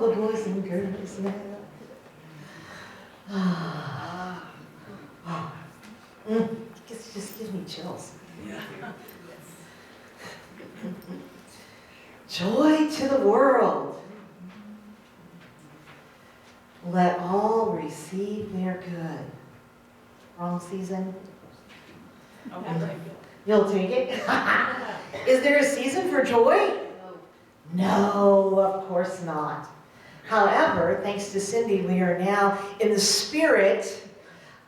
the boys and girls now. It just gives me chills. Yeah. Joy to the world. Let all receive their good. Wrong season? You'll take it? Is there a season for joy? No, of course not. However, thanks to Cindy, we are now in the spirit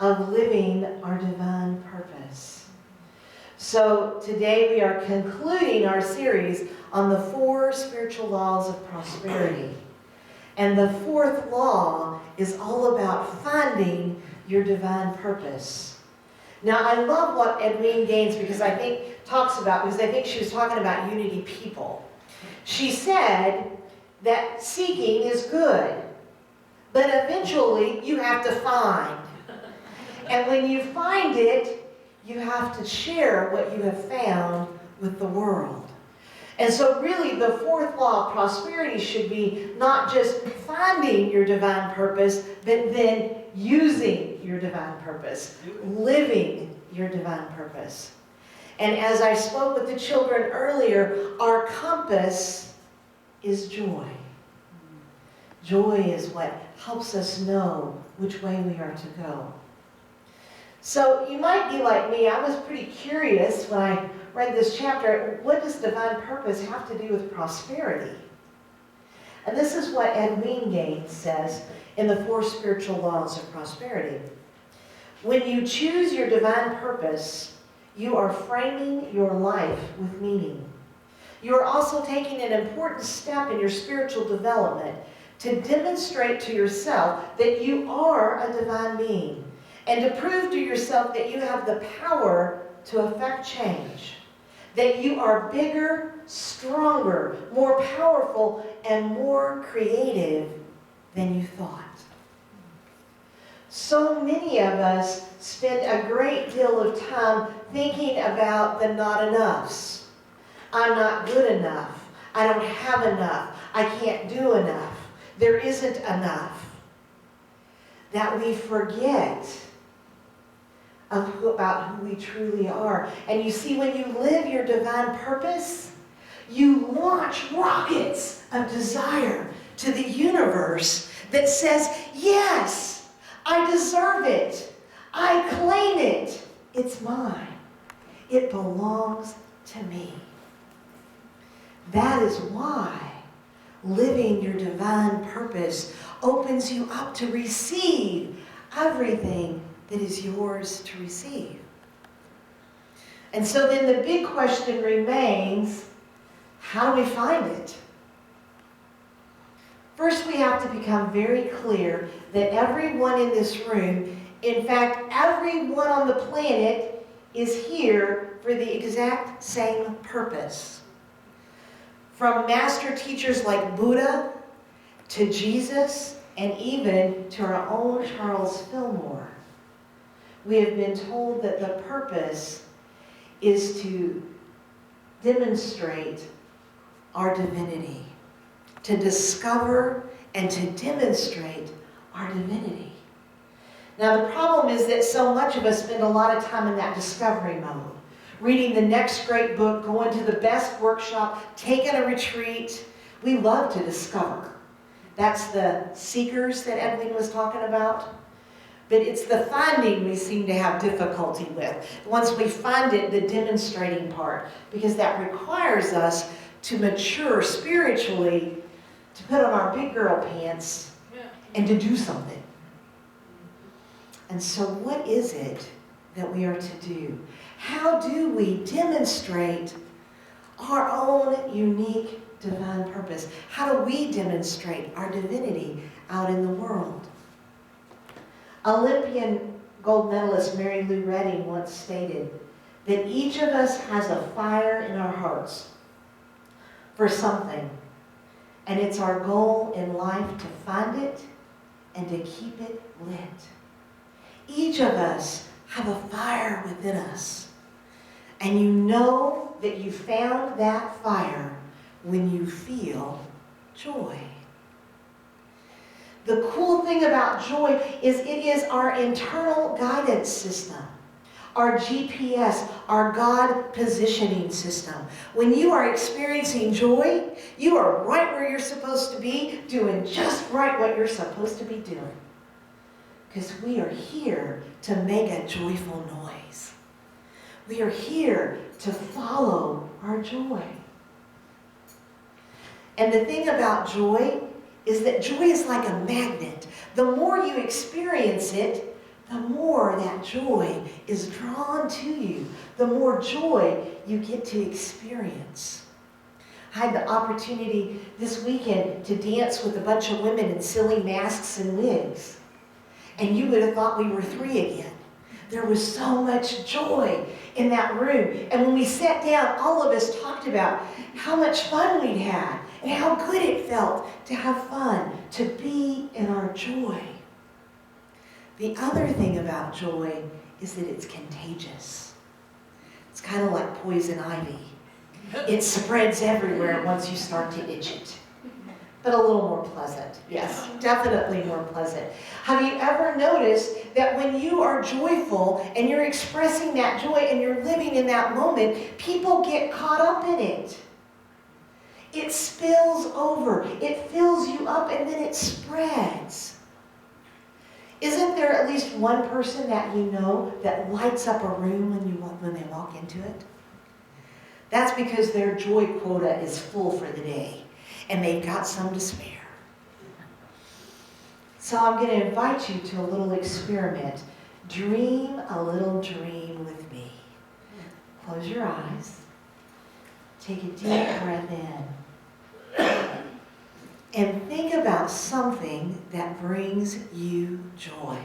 of living our divine purpose. So today we are concluding our series on the 4 spiritual laws of prosperity. And the 4th law is all about finding your divine purpose. Now, I love what Edwene Gaines, because I think she was talking about unity people. She said that seeking is good, but eventually you have to find. And when you find it, you have to share what you have found with the world. And so really the 4th law of prosperity should be not just finding your divine purpose, but then using your divine purpose, living your divine purpose. And as I spoke with the children earlier, our compass is joy. Joy is what helps us know which way we are to go. So you might be like me. I was pretty curious when I read this chapter. What does divine purpose have to do with prosperity? And this is what Edwene Gaines says in the 4 spiritual laws of prosperity. When you choose your divine purpose, you are framing your life with meaning. You are also taking an important step in your spiritual development to demonstrate to yourself that you are a divine being, and to prove to yourself that you have the power to affect change, that you are bigger, stronger, more powerful, and more creative than you thought. So many of us spend a great deal of time thinking about the not enoughs. I'm not good enough. I don't have enough. I can't do enough. There isn't enough. That we forget about who we truly are. And you see, when you live your divine purpose, you launch rockets of desire to the universe that says, yes, I deserve it. I claim it. It's mine. It belongs to me. That is why living your divine purpose opens you up to receive everything that is yours to receive. And so then the big question remains, how do we find it? First, we have to become very clear that everyone in this room, in fact, everyone on the planet, is here for the exact same purpose. From master teachers like Buddha to Jesus, and even to our own Charles Fillmore, we have been told that the purpose is to demonstrate our divinity, to discover and to demonstrate our divinity. Now, the problem is that so much of us spend a lot of time in that discovery mode, reading the next great book, going to the best workshop, taking a retreat. We love to discover. That's the seekers that Edwene was talking about. But it's the finding we seem to have difficulty with. Once we find it, the demonstrating part, because that requires us to mature spiritually, to put on our big girl pants, and to do something. And so what is it that we are to do? How do we demonstrate our own unique divine purpose? How do we demonstrate our divinity out in the world? Olympian gold medalist Mary Lou Retting once stated that each of us has a fire in our hearts for something, and it's our goal in life to find it and to keep it lit. Each of us have a fire within us, and you know that you found that fire when you feel joy. The cool thing about joy is it is our internal guidance system, our GPS, our God positioning system. When you are experiencing joy, you are right where you're supposed to be, doing just right what you're supposed to be doing. Because we are here to make a joyful noise. We are here to follow our joy. And the thing about joy is that joy is like a magnet. The more you experience it, the more that joy is drawn to you. The more joy you get to experience. I had the opportunity this weekend to dance with a bunch of women in silly masks and wigs. And you would have thought we were 3 again. There was so much joy in that room. And when we sat down, all of us talked about how much fun we'd had and how good it felt to have fun, to be in our joy. The other thing about joy is that it's contagious. It's kind of like poison ivy. It spreads everywhere once you start to itch it. But a little more pleasant. Yes, definitely more pleasant. Have you ever noticed that when you are joyful and you're expressing that joy and you're living in that moment, people get caught up in it? It spills over. It fills you up and then it spreads. Isn't there at least one person that you know that lights up a room when they walk into it? That's because their joy quota is full for the day. And they've got some to spare. So I'm going to invite you to a little experiment. Dream a little dream with me. Close your eyes. Take a deep breath in. And think about something that brings you joy.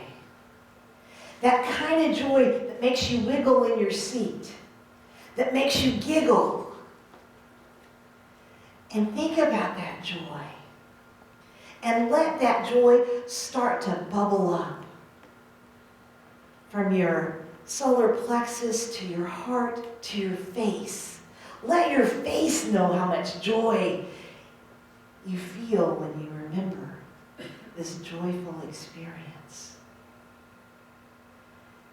That kind of joy that makes you wiggle in your seat. That makes you giggle. And think about that joy. And let that joy start to bubble up. From your solar plexus to your heart to your face. Let your face know how much joy you feel when you remember this joyful experience.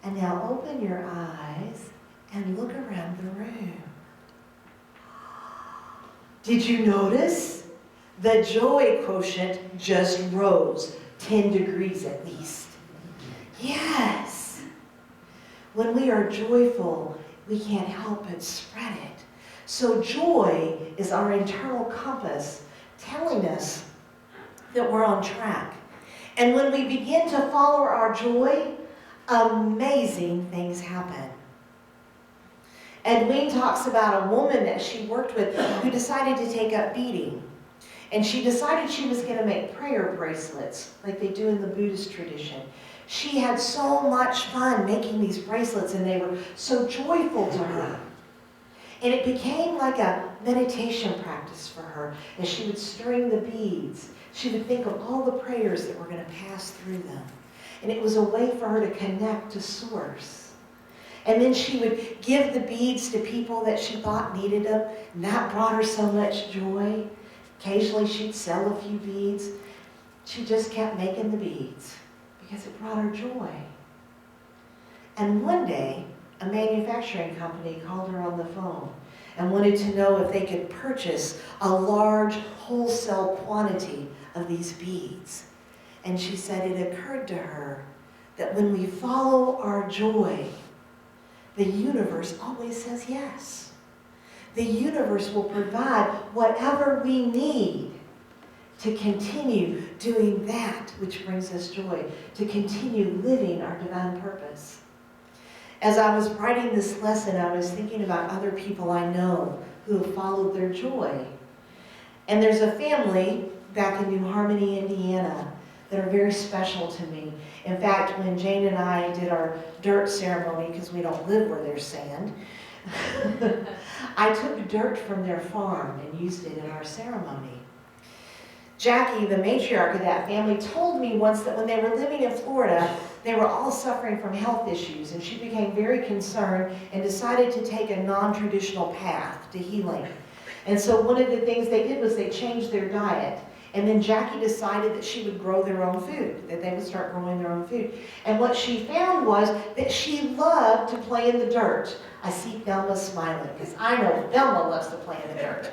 And now open your eyes and look around the room. Did you notice? The joy quotient just rose 10 degrees at least. Yes. When we are joyful, we can't help but spread it. So joy is our internal compass telling us that we're on track. And when we begin to follow our joy, amazing things happen. Edwene talks about a woman that she worked with who decided to take up beading. And she decided she was going to make prayer bracelets like they do in the Buddhist tradition. She had so much fun making these bracelets and they were so joyful to her. And it became like a meditation practice for her. As she would string the beads, she would think of all the prayers that were going to pass through them. And it was a way for her to connect to Source. And then she would give the beads to people that she thought needed them. And that brought her so much joy. Occasionally she'd sell a few beads. She just kept making the beads because it brought her joy. And one day, a manufacturing company called her on the phone and wanted to know if they could purchase a large wholesale quantity of these beads. And she said it occurred to her that when we follow our joy, the universe always says yes. The universe will provide whatever we need to continue doing that which brings us joy, to continue living our divine purpose. As I was writing this lesson, I was thinking about other people I know who have followed their joy. And there's a family back in New Harmony, Indiana, that are very special to me. In fact, when Jane and I did our dirt ceremony, because we don't live where there's sand, I took dirt from their farm and used it in our ceremony. Jackie, the matriarch of that family, told me once that when they were living in Florida, they were all suffering from health issues, and she became very concerned and decided to take a non-traditional path to healing. And so one of the things they did was they changed their diet. And then Jackie decided that she would grow their own food, that they would start growing their own food. And what she found was that she loved to play in the dirt. I see Thelma smiling, because I know Thelma loves to play in the dirt.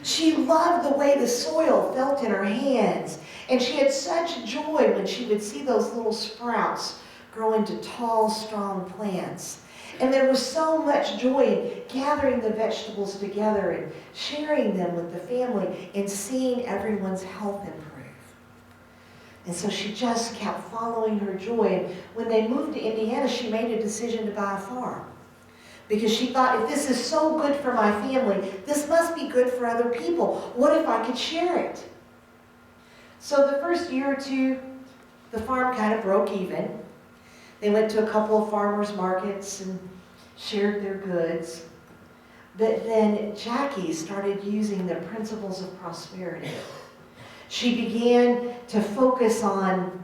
She loved the way the soil felt in her hands. And she had such joy when she would see those little sprouts grow into tall, strong plants. And there was so much joy in gathering the vegetables together and sharing them with the family and seeing everyone's health improve. And so she just kept following her joy. And when they moved to Indiana, she made a decision to buy a farm. Because she thought, if this is so good for my family, this must be good for other people. What if I could share it? So the first year or two, the farm kind of broke even. They went to a couple of farmers markets and shared their goods. But then Jackie started using the principles of prosperity. She began to focus on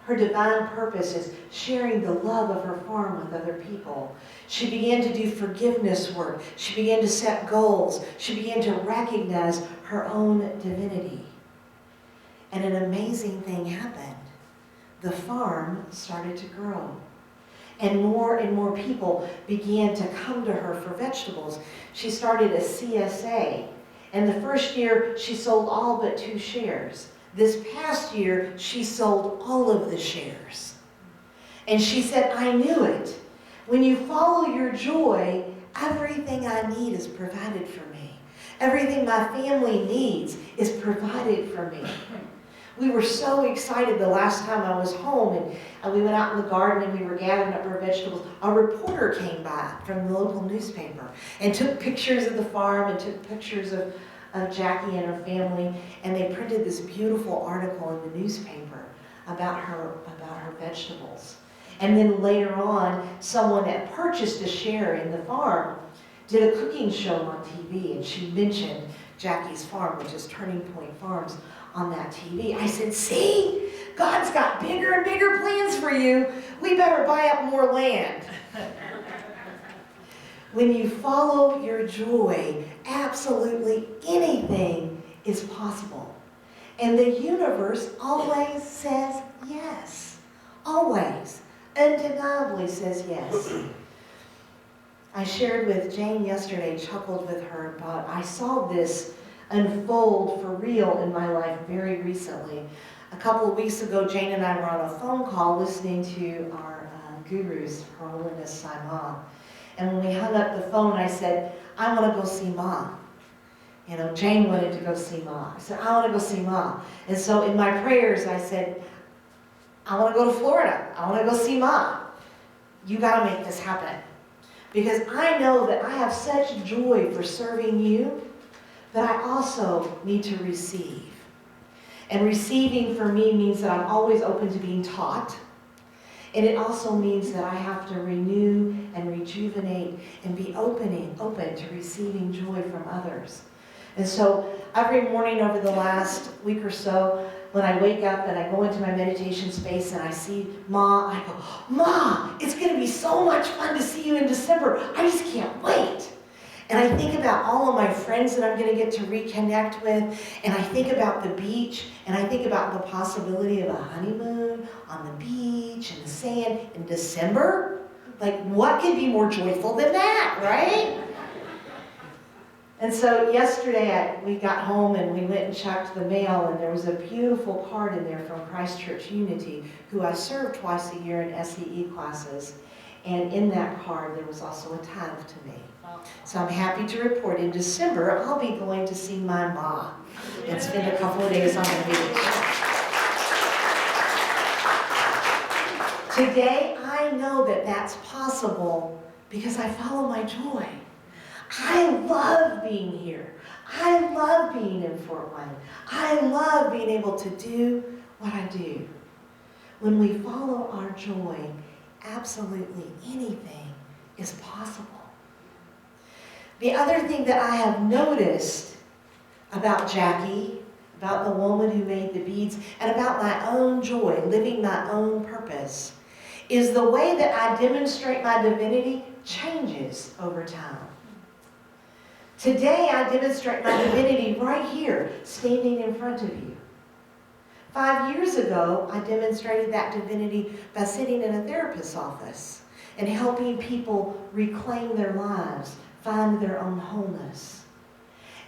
her divine purpose is sharing the love of her farm with other people. She began to do forgiveness work. She began to set goals. She began to recognize her own divinity. And an amazing thing happened. The farm started to grow. And more people began to come to her for vegetables. She started a CSA. And the first year, she sold all but 2 shares. This past year, she sold all of the shares. And she said, I knew it. When you follow your joy, everything I need is provided for me. Everything my family needs is provided for me. We were so excited the last time I was home, and we went out in the garden and we were gathering up our vegetables. A reporter came by from the local newspaper and took pictures of the farm and took pictures of Jackie and her family, and they printed this beautiful article in the newspaper about her vegetables. And then later on, someone that purchased a share in the farm did a cooking show on TV, and she mentioned Jackie's farm, which is Turning Point Farms, on that TV. I said, see, God's got bigger and bigger plans for you. We better buy up more land. When you follow your joy, absolutely anything is possible. And the universe always says yes. Always. Undeniably says yes. I shared with Jane yesterday, chuckled with her about, I saw this unfold for real in my life very recently. A couple of weeks ago, Jane and I were on a phone call listening to our gurus, Her Holiness Sai. And when we hung up the phone, I said, I want to go see Ma. You know, Jane wanted to go see Ma. I said, I want to go see Ma. And so in my prayers, I said, I want to go to Florida. I want to go see Ma. You got to make this happen. Because I know that I have such joy for serving you, but I also need to receive. And receiving for me means that I'm always open to being taught. And it also means that I have to renew and rejuvenate and be open to receiving joy from others. And so every morning over the last week or so, when I wake up and I go into my meditation space and I see Ma, I go, Ma, it's going to be so much fun to see you in December. I just can't wait. And I think about all of my friends that I'm going to get to reconnect with, and I think about the beach, and I think about the possibility of a honeymoon on the beach and the sand in December. Like, what could be more joyful than that, right? And so yesterday we got home and we went and checked the mail, and there was a beautiful card in there from Christ Church Unity, who I serve twice a year in SEE classes. And in that card, there was also a tithe to me. So I'm happy to report in December, I'll be going to see my Ma and spend a couple of days on the beach. Today, I know that that's possible because I follow my joy. I love being here. I love being in Fort Wayne. I love being able to do what I do. When we follow our joy, absolutely anything is possible. The other thing that I have noticed about Jackie, about the woman who made the beads, and about my own joy, living my own purpose, is the way that I demonstrate my divinity changes over time. Today I demonstrate my divinity right here, standing in front of you. 5 years ago, I demonstrated that divinity by sitting in a therapist's office and helping people reclaim their lives, find their own wholeness.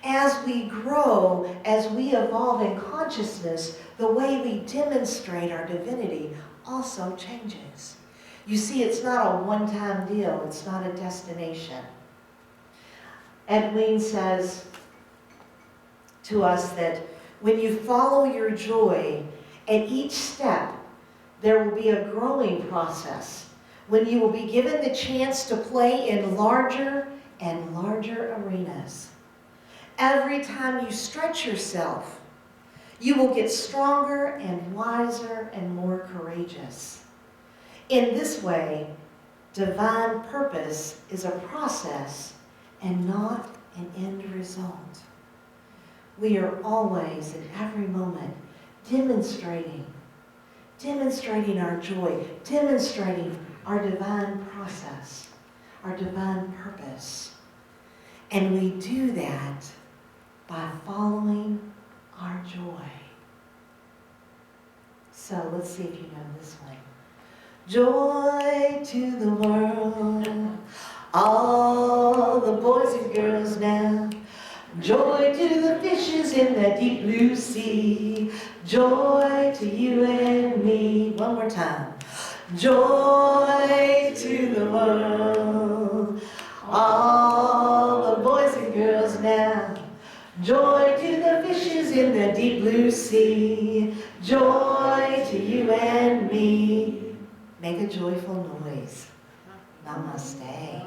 As we grow, as we evolve in consciousness, the way we demonstrate our divinity also changes. You see, it's not a one-time deal. It's not a destination. Edwene says to us that when you follow your joy, at each step, there will be a growing process when you will be given the chance to play in larger and larger arenas. Every time you stretch yourself, you will get stronger and wiser and more courageous. In this way, divine purpose is a process and not an end result. We are always, in every moment, demonstrating our joy, demonstrating our divine process, our divine purpose. And we do that by following our joy. So let's see if you know this one. Joy to the world, all the boys and girls now. Joy to the fishes in the deep blue sea. Joy to you and me. One more time. Joy to the world, all the boys and girls now. Joy to the fishes in the deep blue sea. Joy to you and me. Make a joyful noise. Namaste.